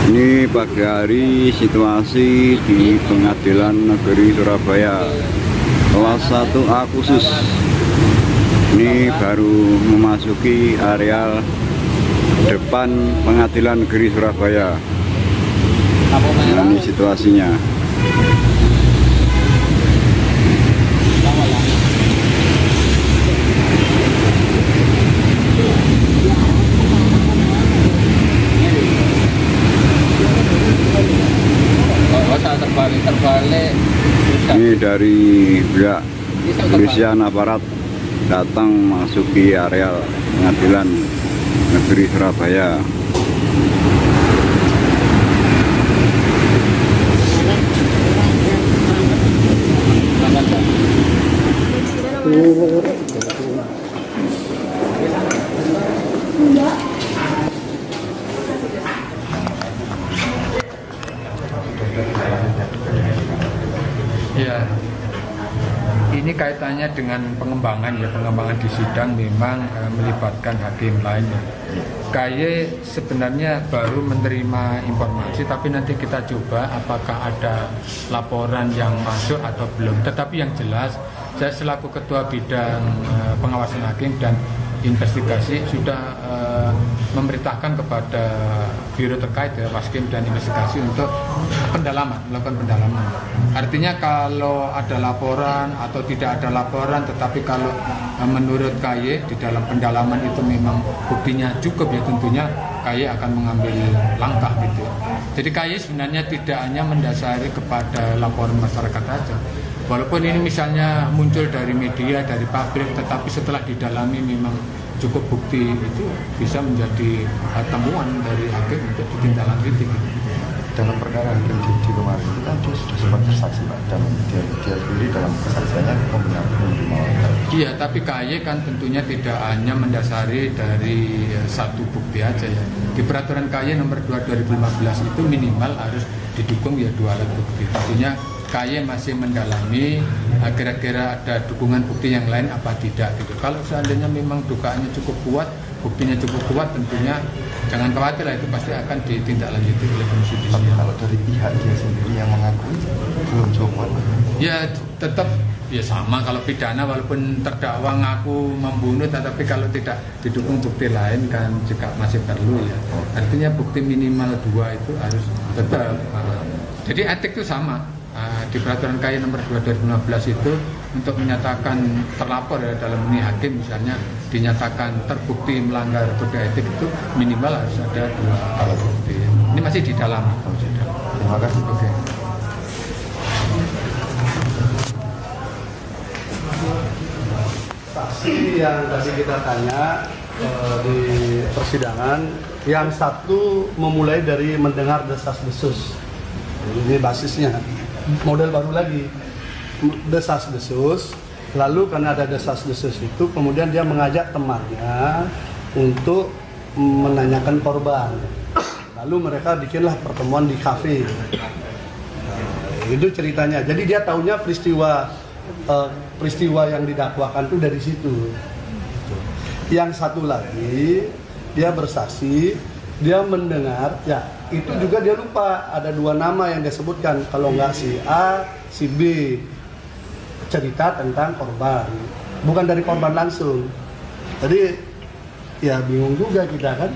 Ini pagi hari situasi di Pengadilan Negeri Surabaya kelas 1A khusus. Ini baru memasuki areal depan Pengadilan Negeri Surabaya. Nah, ini situasinya. terbalik. Ini dari pihak kepolisian aparat datang masuki areal Pengadilan Negeri Surabaya. Ya, ini kaitannya dengan pengembangan di sidang memang melibatkan hakim lainnya. KY sebenarnya baru menerima informasi, tapi nanti kita coba apakah ada laporan yang masuk atau belum. Tetapi yang jelas, saya selaku Ketua Bidang Pengawasan Hakim dan Investigasi sudah memerintahkan kepada biro terkait Waskim dan Investigasi untuk melakukan pendalaman. Artinya kalau ada laporan atau tidak ada laporan, tetapi kalau menurut KY di dalam pendalaman itu memang buktinya cukup, ya tentunya KY akan mengambil langkah gitu. Jadi KY sebenarnya tidak hanya mendasari kepada laporan masyarakat saja. Walaupun ini misalnya muncul dari media, dari pabrik, tetapi setelah didalami memang cukup bukti, itu bisa menjadi temuan dari hakim untuk ditindaklanjuti. Dalam perkara hakim di kemarin itu kan dia sudah sempat bersaksi, Pak, dan dia sendiri dalam kesaksiannya membenarkan menerima uang. Iya, tapi KY kan tentunya tidak hanya mendasari dari satu bukti aja ya. Di peraturan KY nomor 2 2015 itu minimal harus didukung ya 2 alat bukti. Tentunya KY masih mendalami kira-kira ada dukungan bukti yang lain apa tidak gitu. Kalau seandainya memang dugaannya cukup kuat, buktinya cukup kuat, tentunya jangan khawatir lah, itu pasti akan ditindaklanjuti oleh Komisi Judisial. Tapi kalau dari pihak dia sendiri yang mengakui belum cukup. Ya tetap ya sama, kalau pidana walaupun terdakwa ngaku membunuh, tetapi kalau tidak didukung bukti lain kan juga masih perlu ya. Artinya bukti minimal 2 itu harus tetap. Jadi etik itu sama. Di peraturan KY nomor 2 2015 itu untuk menyatakan terlapor ya, dalam ini hakim misalnya dinyatakan terbukti melanggar kode etik, itu minimal harus ada 2 alat bukti. Ini masih di dalam. Terima kasih. Oke. Saksi yang tadi kita tanya di persidangan, yang satu memulai dari mendengar desas-desus. Ini basisnya. Model baru lagi, desas-desus. Lalu karena ada desas-desus itu, kemudian dia mengajak temannya untuk menanyakan korban. Lalu mereka bikinlah pertemuan di kafe. Itu ceritanya. Jadi dia tahunya peristiwa yang didakwakan itu dari situ. Yang satu lagi, dia bersaksi, dia mendengar, ya itu juga dia lupa, ada 2 nama yang dia sebutkan, kalau nggak si A, si B, cerita tentang korban, bukan dari korban langsung. Jadi ya bingung juga kita kan,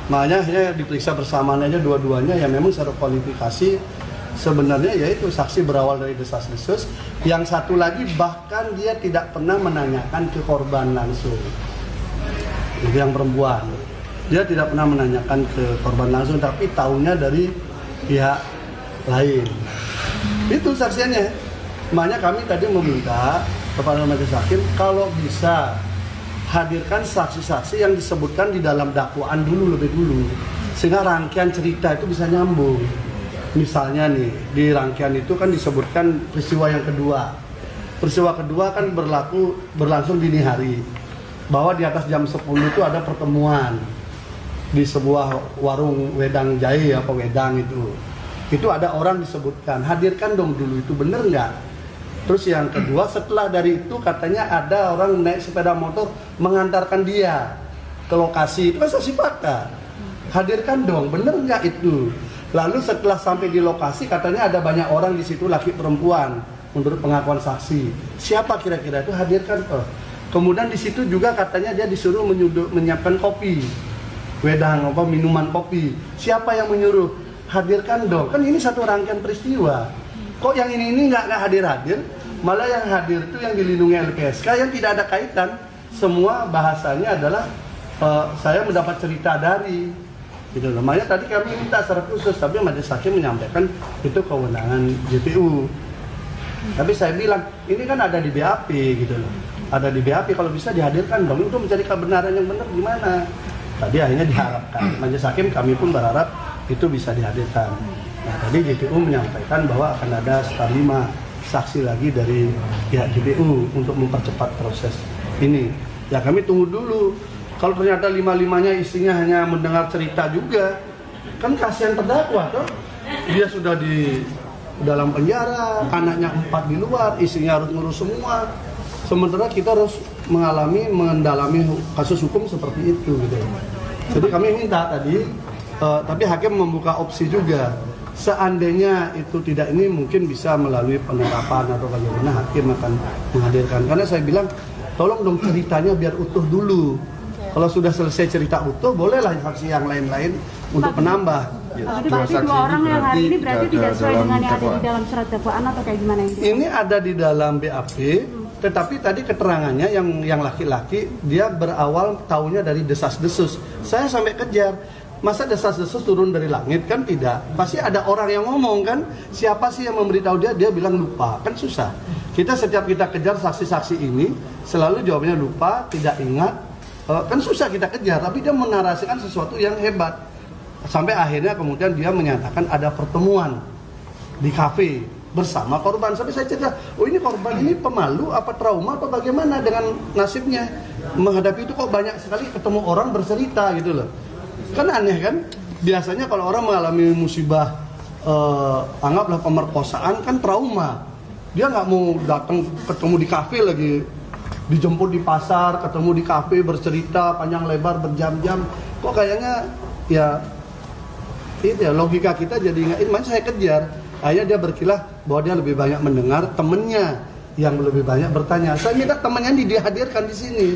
makanya akhirnya diperiksa bersamaan aja dua-duanya. Ya memang secara kualifikasi sebenarnya yaitu saksi berawal dari desas-desus. Yang satu lagi bahkan dia tidak pernah menanyakan ke korban langsung, itu yang perempuan. Dia tidak pernah menanyakan ke korban langsung, tapi tahunya dari pihak lain. Itu saksiannya. Makanya kami tadi meminta kepada majelis hakim kalau bisa hadirkan saksi-saksi yang disebutkan di dalam dakwaan lebih dulu, sehingga rangkaian cerita itu bisa nyambung. Misalnya nih, di rangkaian itu kan disebutkan peristiwa yang kedua. Peristiwa kedua kan berlangsung dini hari, bahwa di atas jam 10 itu ada pertemuan di sebuah warung wedang jahe apa wedang itu ada orang disebutkan, hadirkan dong dulu, itu bener nggak? Terus yang kedua, setelah dari itu katanya ada orang naik sepeda motor mengantarkan dia ke lokasi, itu kan saksi fakta, hadirkan dong, bener nggak itu? Lalu setelah sampai di lokasi katanya ada banyak orang di situ, laki perempuan, menurut pengakuan saksi. Siapa kira-kira itu? Hadirkan toh. Kemudian di situ juga katanya dia disuruh menyiapkan kopi, wedang apa minuman kopi. Siapa yang menyuruh? Hadirkan dong. Kan ini satu rangkaian peristiwa. Kok yang ini nggak hadir? Malah yang hadir itu yang dilindungi LPSK yang tidak ada kaitan. Semua bahasanya adalah saya mendapat cerita dari. Gitu. Makanya tadi kami minta secara khusus, tapi majelis hakim menyampaikan itu kewenangan JPU. Tapi saya bilang ini kan ada di BAP gitu loh. Ada di BAP, kalau bisa dihadirkan dong untuk mencari kebenaran yang benar gimana. Tadi akhirnya diharapkan majelis hakim, kami pun berharap itu bisa dihadirkan. Nah, tadi JPU menyampaikan bahwa akan ada sekitar 5 saksi lagi dari pihak JPU untuk mempercepat proses ini. Ya kami tunggu dulu. Kalau ternyata 5-5-nya isinya hanya mendengar cerita juga, kan kasihan terdakwa toh. Dia sudah di dalam penjara, anaknya 4 di luar, isinya harus ngurus semua. Sementara kita harus mendalami kasus hukum seperti itu gitu. Jadi kami minta tadi, tapi hakim membuka opsi juga. Seandainya itu tidak ini mungkin bisa melalui penetapan atau bagaimana hakim akan menghadirkan. Karena saya bilang tolong dong ceritanya biar utuh dulu. Kalau sudah selesai cerita utuh, bolehlah saksi yang lain-lain untuk penambah. Berarti 2 orang yang hari ini berarti tidak sesuai dengan yang ada di dalam surat dakwaan atau kayak gimana ini? Ini ada di dalam BAP, tetapi tadi keterangannya yang laki-laki dia berawal taunya dari desas-desus. Saya sampai kejar. Masa desas-desus turun dari langit? Kan tidak. Pasti ada orang yang ngomong kan. Siapa sih yang memberitahu dia? Dia bilang lupa. Kan susah. Setiap kita kejar saksi-saksi ini selalu jawabnya lupa, tidak ingat. Kan susah kita kejar, tapi dia menarasikan sesuatu yang hebat. Sampai akhirnya kemudian dia menyatakan ada pertemuan di kafe bersama korban. Sampai saya cerita, oh ini korban ini pemalu, apa trauma, apa bagaimana dengan nasibnya menghadapi itu, kok banyak sekali ketemu orang bercerita gitu loh. Kan aneh kan? Biasanya kalau orang mengalami musibah, anggaplah pemerkosaan, kan trauma. Dia nggak mau datang ketemu di kafe lagi, dijemput di pasar, ketemu di kafe, bercerita panjang lebar berjam-jam. Kok kayaknya ya itu ya logika kita jadi nggak. Makanya saya kejar. Akhirnya dia berkilah bahwa dia lebih banyak mendengar, temennya yang lebih banyak bertanya. Saya minta temannya ini dihadirkan di sini.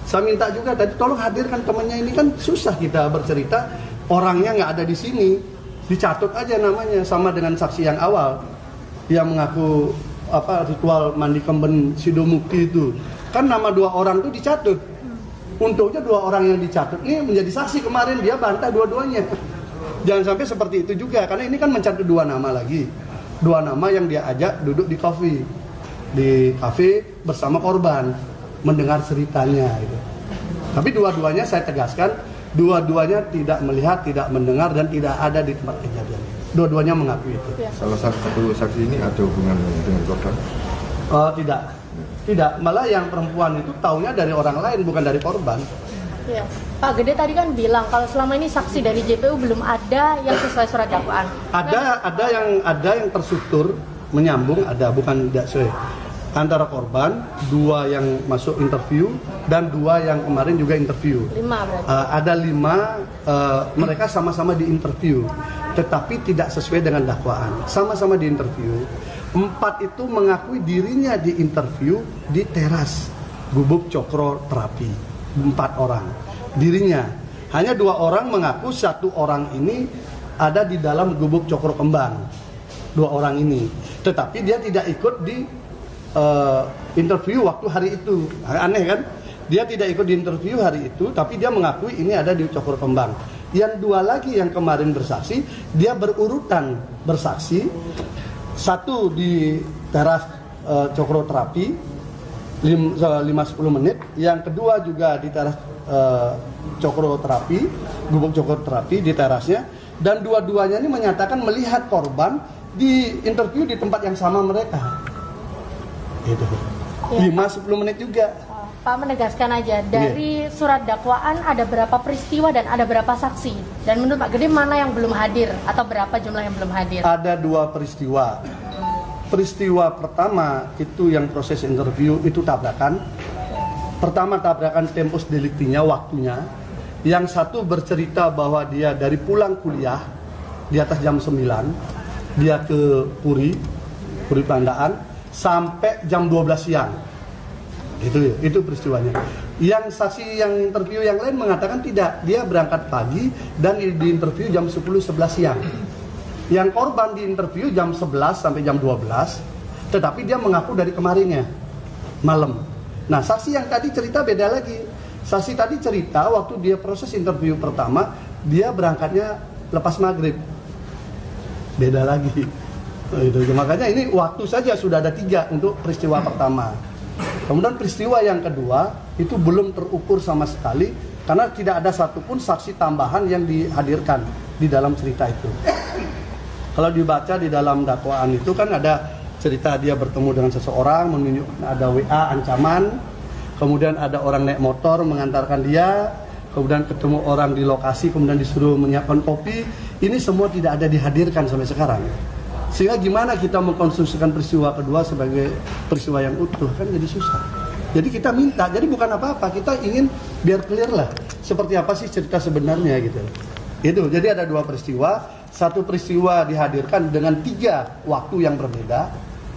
Saya minta juga tadi tolong hadirkan temannya ini, kan susah kita bercerita, orangnya nggak ada di sini. Dicatut aja namanya, sama dengan saksi yang awal yang mengaku ritual mandi kemben Sidomukti itu. Kan nama 2 orang itu dicatut. Untungnya 2 orang yang dicatut ini menjadi saksi kemarin, dia bantah dua-duanya. Jangan sampai seperti itu juga, karena ini kan mencatut 2 nama lagi. 2 nama yang dia ajak duduk di kafe bersama korban, mendengar ceritanya gitu. Tapi dua-duanya saya tegaskan, dua-duanya tidak melihat, tidak mendengar, dan tidak ada di tempat kejadian. Dua-duanya mengakui itu. Salah satu saksi ini ada hubungan dengan korban? Tidak. Malah yang perempuan itu taunya dari orang lain, bukan dari korban. Ya. Pak Gede tadi kan bilang kalau selama ini saksi dari JPU belum ada yang sesuai surat dakwaan. Ada yang terstruktur menyambung, ada bukan tidak sesuai. Antara korban 2 yang masuk interview dan 2 yang kemarin juga interview. 5 berarti. Ada 5 mereka sama-sama di interview, tetapi tidak sesuai dengan dakwaan. Sama-sama di interview. 4 itu mengakui dirinya di interview di teras Gubuk Cokro Terapi. 4 orang dirinya. Hanya 2 orang mengaku 1 orang ini ada di dalam Gubuk Cokro Kembang. 2 orang ini, tetapi dia tidak ikut di interview waktu hari itu. Aneh kan? Dia tidak ikut di interview hari itu, tapi dia mengakui ini ada di Cokro Kembang. Yang 2 lagi yang kemarin bersaksi, dia berurutan bersaksi. 1 di teras Cokro Terapi 5-10 menit. Yang kedua juga di teras Cokro Terapi, Gubuk Cokro Terapi di terasnya. Dan dua-duanya ini menyatakan melihat korban di interview di tempat yang sama mereka. Itu. 5-10 menit juga. Pak menegaskan aja, dari surat dakwaan ada berapa peristiwa dan ada berapa saksi? Dan menurut Pak Gede mana yang belum hadir atau berapa jumlah yang belum hadir? Ada 2 peristiwa. Peristiwa pertama itu yang proses interview itu tabrakan. Pertama tabrakan tempus delictinya, waktunya. Yang satu bercerita bahwa dia dari pulang kuliah di atas jam 9 dia ke Puri Pandaan sampai jam 12 siang. Itu peristiwanya. Yang saksi yang interview yang lain mengatakan tidak, dia berangkat pagi dan di interview jam 10-11 siang. Yang korban di interview jam 11 sampai jam 12, tetapi dia mengaku dari kemarinnya malam. Nah, saksi yang tadi cerita beda lagi. Saksi tadi cerita waktu dia proses interview pertama, dia berangkatnya lepas maghrib. Beda lagi. Makanya ini waktu saja sudah ada 3 untuk peristiwa pertama. Kemudian peristiwa yang kedua itu belum terukur sama sekali karena tidak ada satupun saksi tambahan yang dihadirkan di dalam cerita itu. Kalau dibaca di dalam dakwaan itu kan ada cerita dia bertemu dengan seseorang, menunjukkan ada WA ancaman, kemudian ada orang naik motor mengantarkan dia, kemudian ketemu orang di lokasi, kemudian disuruh menyiapkan kopi. Ini semua tidak ada dihadirkan sampai sekarang. Sehingga gimana kita mengkonstruksikan peristiwa kedua sebagai peristiwa yang utuh, kan jadi susah. Jadi kita minta, jadi bukan apa-apa, kita ingin biar clear lah seperti apa sih cerita sebenarnya gitu. Itu, jadi ada 2 peristiwa, satu peristiwa dihadirkan dengan 3 waktu yang berbeda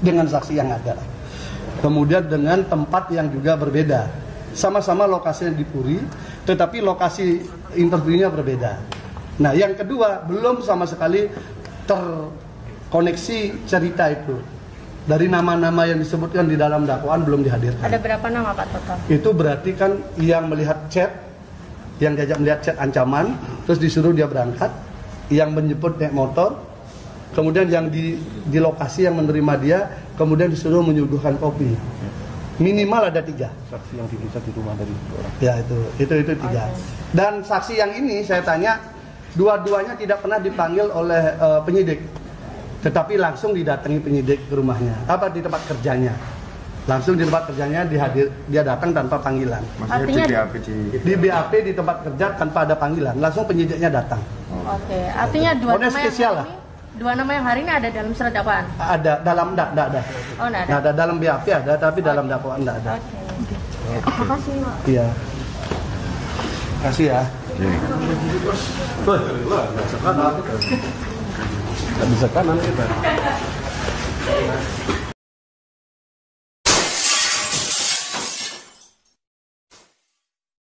dengan saksi yang ada. Kemudian dengan tempat yang juga berbeda. Sama-sama lokasinya di Puri, tetapi lokasi interviewnya berbeda. Nah, yang kedua belum sama sekali terkoneksi cerita itu. Dari nama-nama yang disebutkan di dalam dakwaan belum dihadirkan. Ada berapa nama Pak total? Itu berarti kan yang melihat chat, yang diajak melihat chat ancaman, terus disuruh dia berangkat, yang menjemput naik motor, kemudian yang di lokasi yang menerima dia, kemudian disuruh menyuguhkan kopi. Minimal ada 3. Saksi yang diperiksa di rumah dari orang. Ya itu 3. Dan saksi yang ini saya tanya, dua-duanya tidak pernah dipanggil oleh penyidik, tetapi langsung didatangi penyidik ke rumahnya, di tempat kerjanya. Langsung di tempat kerjanya dia datang tanpa panggilan. Maksudnya Artinya, di BAP di BAP di tempat kerja tanpa ada panggilan, langsung penyidiknya datang. Oke, artinya 2 nama spesial yang hari ini, 2 nama yang hari ini ada dalam surat dakwaan? Ada dalam enggak ada. Oh, enggak ada. Nah, ada dalam BAP ada, tapi dalam dakwaan enggak ada. Oke. Makasih, Pak. Iya. Kasih ya. Nggak bisa kanan kita.